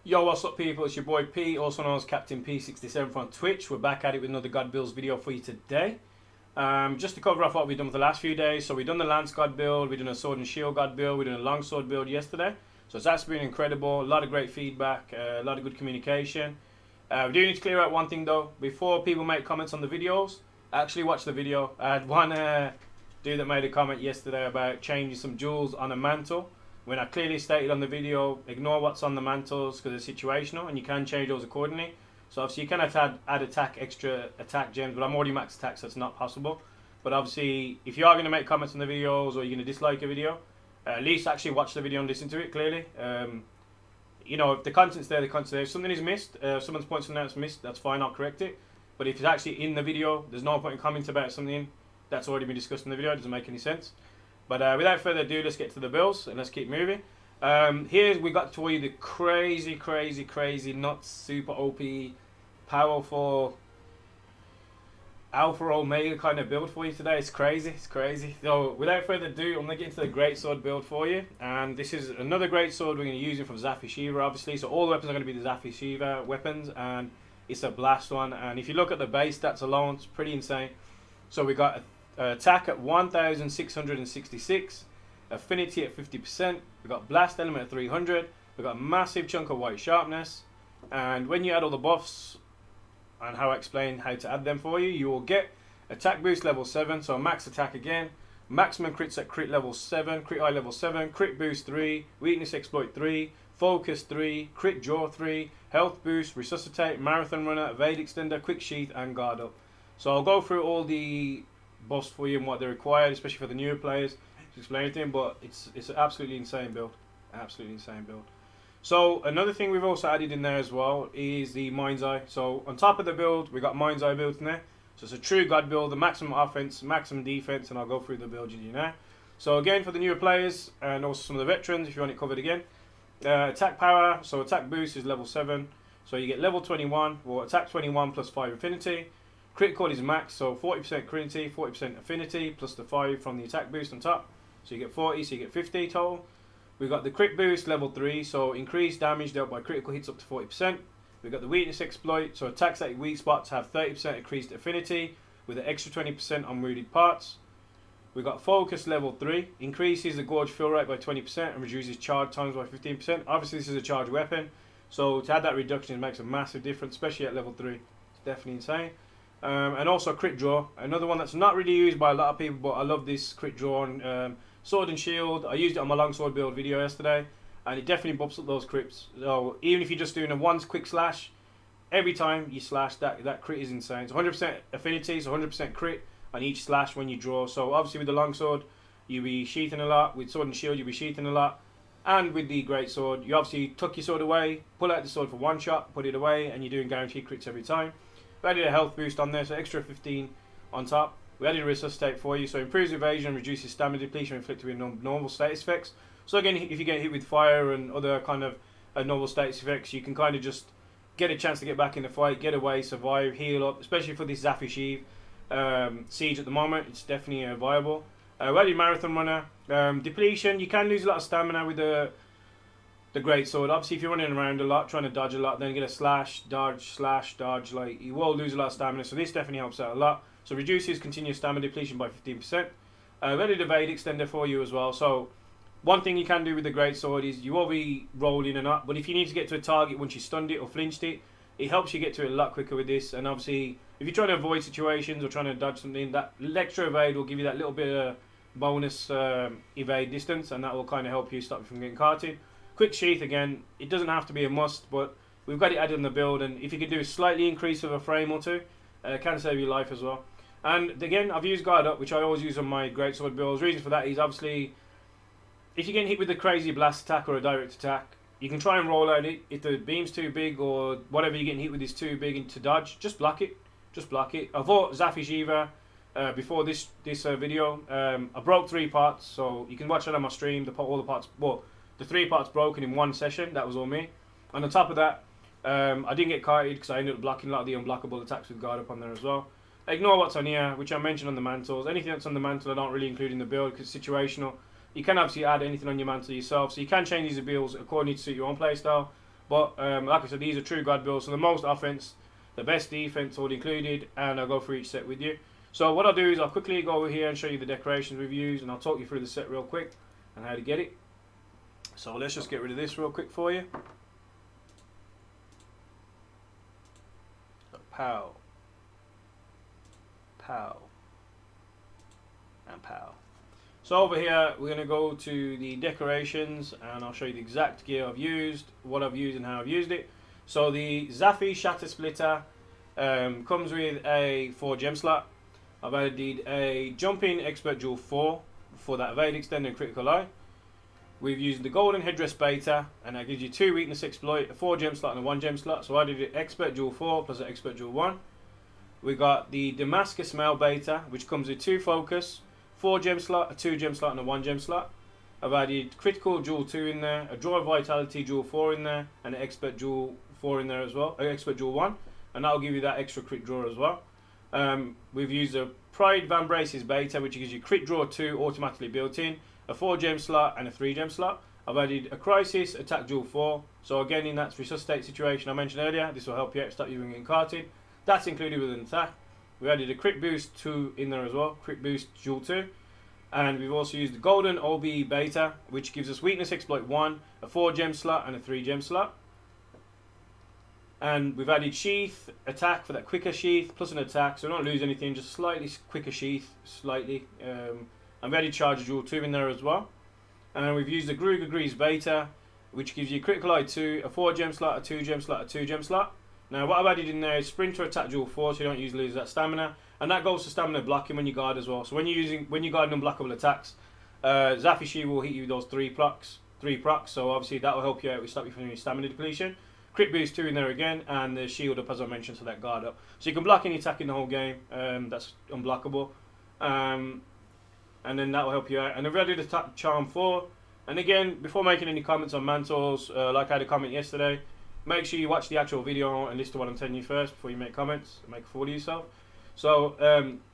Yo, what's up people, it's your boy P, also known as CaptainP67 from Twitch. We're back at it with another God builds video for you today. Just to cover off what we've done for the last few days. So we've done the Lance God build, we've done a Sword and Shield God build, we've done a Longsword build yesterday. So that's been incredible, a lot of great feedback, a lot of good communication. We do need to clear out one thing though, before people make comments on the videos, actually watch the video. I had one dude that made a comment yesterday about changing some jewels on a mantle. When I clearly stated on the video, ignore what's on the mantles because it's situational and you can change those accordingly. So obviously you can add extra attack gems, but I'm already max attack, so it's not possible. But obviously, if you are going to make comments on the videos or you're going to dislike a video, at least actually watch the video and listen to it clearly. You know, if the content's there, the content's there. If something is missed, someone's pointing something out that's missed, that's fine, I'll correct it. But if it's actually in the video, there's no point in commenting about something that's already been discussed in the video. It doesn't make any sense. But without further ado, let's get to the builds and let's keep moving. Here we got for you the crazy, not super OP, powerful, alpha omega kind of build for you today. It's crazy. So without further ado, I'm going to get into the greatsword build for you. And this is another greatsword we're going to use it from Safi Jiiva, obviously. So all the weapons are going to be the Safi Jiiva weapons, and it's a blast one. And if you look at the base stats alone, it's pretty insane. So we got attack at 1666, affinity at 50%, we got blast element at 300, we got a massive chunk of white sharpness, and when you add all the buffs and how I explain how to add them for you, you will get attack boost level 7, so max attack again, maximum crits at crit level 7, crit eye level 7, crit boost 3, weakness exploit 3, focus 3, crit jaw 3, health boost, resuscitate, marathon runner, evade extender, quick sheath, and guard up. So I'll go through all the buffs for you and what they're required, especially for the newer players, to explain everything. But it's an absolutely insane build, So another thing we've also added in there as well is the Mind's Eye. So on top of the build, we got Mind's Eye built in there. So it's a true God build, the maximum offense, maximum defense, and I'll go through the build you now. So again, for the newer players and also some of the veterans, if you want it covered again, attack power. So attack boost is level 7. So you get level 21, or attack 21 plus 5 affinity. Critical is max, so 40% crit, 40% affinity, plus the 5 from the attack boost on top. So you get 40, so you get 50 total. We've got the crit boost, level 3, so increased damage dealt by critical hits up to 40%. We've got the weakness exploit, so attacks at weak spots have 30% increased affinity, with an extra 20% on wounded parts. We've got focus, level 3, increases the gorge fill rate by 20% and reduces charge times by 15%. Obviously this is a charged weapon, so to add that reduction it makes a massive difference, especially at level 3. It's definitely insane. And also crit draw, another one that's not really used by a lot of people, but I love this crit draw on sword and shield. I used it on my longsword build video yesterday, and it definitely bumps up those crits. So even if you're just doing a one quick slash, every time you slash, that crit is insane. It's 100% affinity, so 100% crit on each slash when you draw. So obviously with the longsword, you'll be sheathing a lot. With sword and shield, you'll be sheathing a lot. And with the greatsword, you obviously tuck your sword away, pull out the sword for one shot, put it away, and you're doing guaranteed crits every time. We added a health boost on there, so extra 15 on top. We added a resuscitate for you, so improves evasion, reduces stamina depletion inflicted with normal status effects. So again, if you get hit with fire and other kind of normal status effects, you can kind of just get a chance to get back in the fight, get away, survive, heal up. Especially for this Safi Jiiva siege at the moment, it's definitely viable. We added marathon runner, depletion. You can lose a lot of stamina with the greatsword. Obviously if you're running around a lot, trying to dodge a lot, then get a slash, dodge, like you will lose a lot of stamina, so this definitely helps out a lot. So reduces continuous stamina depletion by 15%. We added evade extender for you as well. So one thing you can do with the greatsword is you will be rolling and up, but if you need to get to a target once you stunned it or flinched it, it helps you get to it a lot quicker with this. And obviously if you're trying to avoid situations or trying to dodge something, that extra evade will give you that little bit of bonus evade distance, and that will kind of help you stop you from getting carted. Quick sheath, again, it doesn't have to be a must, but we've got it added in the build, and if you could do a slightly increase of a frame or two, it can save your life as well. And again, I've used guard up, which I always use on my greatsword builds. The reason for that is obviously, if you're getting hit with a crazy blast attack or a direct attack, you can try and roll out it. If the beam's too big or whatever you're getting hit with is too big to dodge, just block it. I thought Safi Jiiva before this video, I broke 3 parts, so you can watch it on my stream. All the parts, well, the 3 parts broken in one session. That was all me. And on top of that, I didn't get kited because I ended up blocking a lot of the unblockable attacks with guard up on there as well. Ignore what's on here, which I mentioned on the mantles. Anything that's on the mantle I don't really include in the build because it's situational. You can obviously add anything on your mantle yourself, so you can change these builds according to suit your own playstyle. But like I said, these are true god builds. So the most offense, the best defense all included, and I'll go through each set with you. So what I'll do is I'll quickly go over here and show you the decorations we've used, and I'll talk you through the set real quick and how to get it. So let's just get rid of this real quick for you. So, pow, pow, and pow. So over here we're going to go to the decorations, and I'll show you the exact gear I've used, what I've used and how I've used it. So the Safi Shatter Splitter comes with a 4 gem slot. I've added a jumping expert jewel 4 for that evade, extend and critical eye. We've used the golden headdress beta, and that gives you 2 weakness exploit, a 4 gem slot and a 1 gem slot. So I did it expert jewel 4 plus an expert jewel 1. We got the Damascus mail beta, which comes with 2 focus, 4 gem slot, a 2 gem slot and a 1 gem slot. I've added critical jewel 2 in there, a draw vitality jewel 4 in there, and an expert jewel 4 in there as well, expert jewel 1, and that'll give you that extra crit draw as well. We've used a Pride Van Braces beta, which gives you crit draw 2 automatically built in, a 4 gem slot and a 3 gem slot. I've added a crisis attack jewel 4, so again in that resuscitate situation I mentioned earlier, this will help you out, stop you from getting carted. That's included with an attack. We added a crit boost 2 in there as well, crit boost jewel 2. And we've also used the golden OBE beta, which gives us weakness exploit 1, a 4 gem slot and a 3 gem slot. And we've added sheath attack for that quicker sheath plus an attack, so we don't lose anything, just slightly quicker sheath, slightly. And we added charge jewel 2 in there as well. And we've used the Gruger Grease beta, which gives you critical eye 2, a 4 gem slot, a 2 gem slot, a 2 gem slot. Now what I've added in there is sprinter attack jewel 4, so you don't usually lose that stamina, and that goes to stamina blocking when you guard as well. So when you're guarding unblockable attacks, Safi Jiiva will hit you with those 3 procs, so obviously that will help you out with stop you from your stamina depletion. Crit boost 2 in there again, and the shield up as I mentioned, so that guard up. So you can block any attack in the whole game, that's unblockable, and then that will help you out. And I've added attack charm 4, and again, before making any comments on mantles, like I had a comment yesterday, make sure you watch the actual video and listen to what I'm telling you first before you make comments and make a fool of yourself. So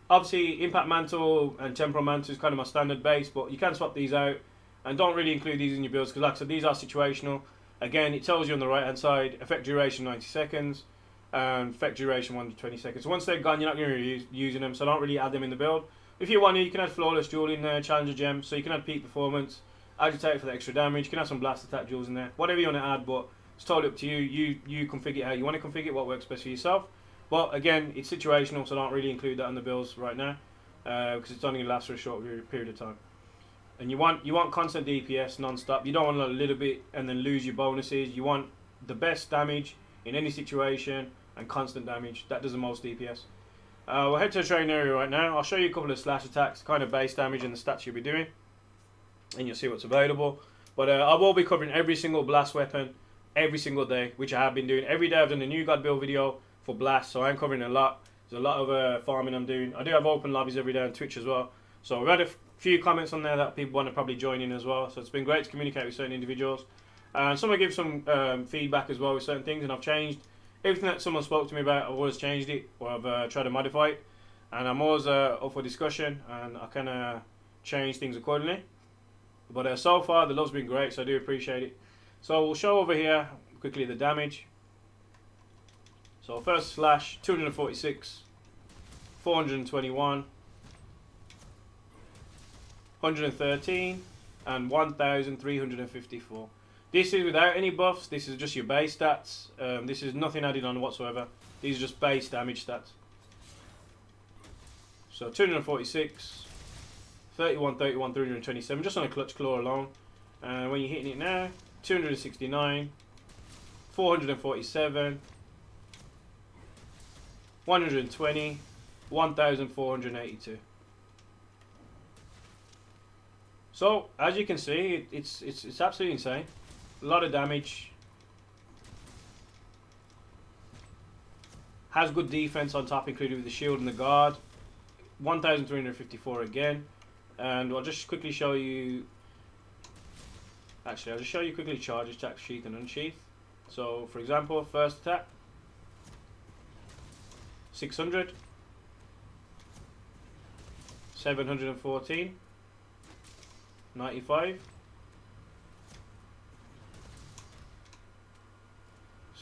obviously impact mantle and temporal mantle is kind of my standard base, but you can swap these out and don't really include these in your builds because like I said, these are situational. Again, it tells you on the right hand side, effect duration 90 seconds and effect duration 1 to 20 seconds. So once they're gone, you're not going to be using them, so don't really add them in the build. If you want to, you can add flawless jewel in there, challenger gem, so you can add peak performance, agitate for the extra damage, you can have some blast attack jewels in there, whatever you want to add, but it's totally up to you. You configure it how you want to configure it, what works best for yourself. But again, it's situational, so don't really include that on the builds right now because it's only going to last for a short period of time. And you want constant DPS non-stop. You don't want a little bit and then lose your bonuses. You want the best damage in any situation and constant damage. That does the most DPS. We'll head to the training area right now. I'll show you a couple of slash attacks, kind of base damage and the stats you'll be doing, and you'll see what's available. But I will be covering every single blast weapon every single day, which I have been doing. Every day I've done a new god build video for blast, so I'm covering a lot. There's a lot of farming I'm doing. I do have open lobbies every day on Twitch as well. So we've had a few comments on there that people want to probably join in as well. So it's been great to communicate with certain individuals. And someone give some feedback as well with certain things, and I've changed everything that someone spoke to me about. I've always changed it, or I've tried to modify it. And I'm always up for discussion, and I can change things accordingly. But so far, the love's been great, so I do appreciate it. So we'll show over here quickly the damage. So first slash 246, 421, 113, and 1,354. This is without any buffs. This is just your base stats. This is nothing added on whatsoever. These are just base damage stats. So 246, 31, 31, 327, just on a clutch claw alone. And when you're hitting it now, 269, 447, 120, 1,482. So as you can see, it's absolutely insane. A lot of damage. Has good defense on top, included with the shield and the guard. 1,354 again. And I'll just quickly show you. Actually, I'll just show you quickly charges, attack, sheath, and unsheath. So, for example, first attack, 600, 714, 95,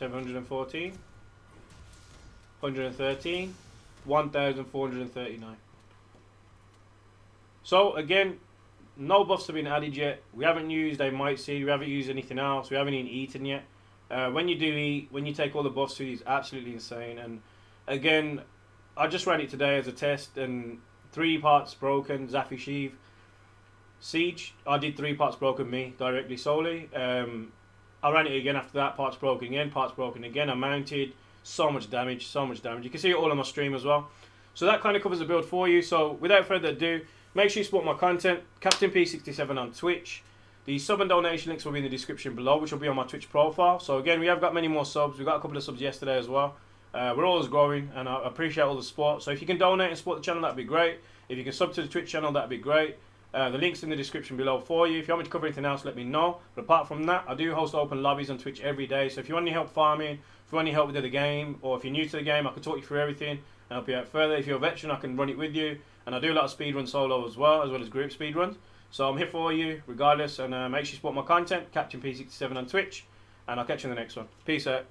714, 113, 1439. So again, no buffs have been added yet. We haven't used a might seed. We haven't used anything else. We haven't even eaten yet. When you do eat, when you take all the buffs through, it's absolutely insane. And again, I just ran it today as a test, and 3 parts broken. Safi Jiiva. Siege, I did 3 parts broken me directly solely. I ran it again after that. Parts broken again. Parts broken again. I mounted so much damage. So much damage. You can see it all on my stream as well. So that kind of covers the build for you. So without further ado, make sure you support my content. CaptainP67 on Twitch. The sub and donation links will be in the description below, which will be on my Twitch profile. So again, we have got many more subs. We got a couple of subs yesterday as well. We're always growing, and I appreciate all the support. So if you can donate and support the channel, that'd be great. If you can sub to the Twitch channel, that'd be great. The link's in the description below for you. If you want me to cover anything else, let me know. But apart from that, I do host open lobbies on Twitch every day. So if you want any help farming, if you want any help with the game, or if you're new to the game, I can talk you through everything and help you out further. If you're a veteran, I can run it with you. And I do a lot of speedrun solo as well as group speedruns. So I'm here for you regardless. And make sure you support my content, CaptainP67 on Twitch. And I'll catch you in the next one. Peace out.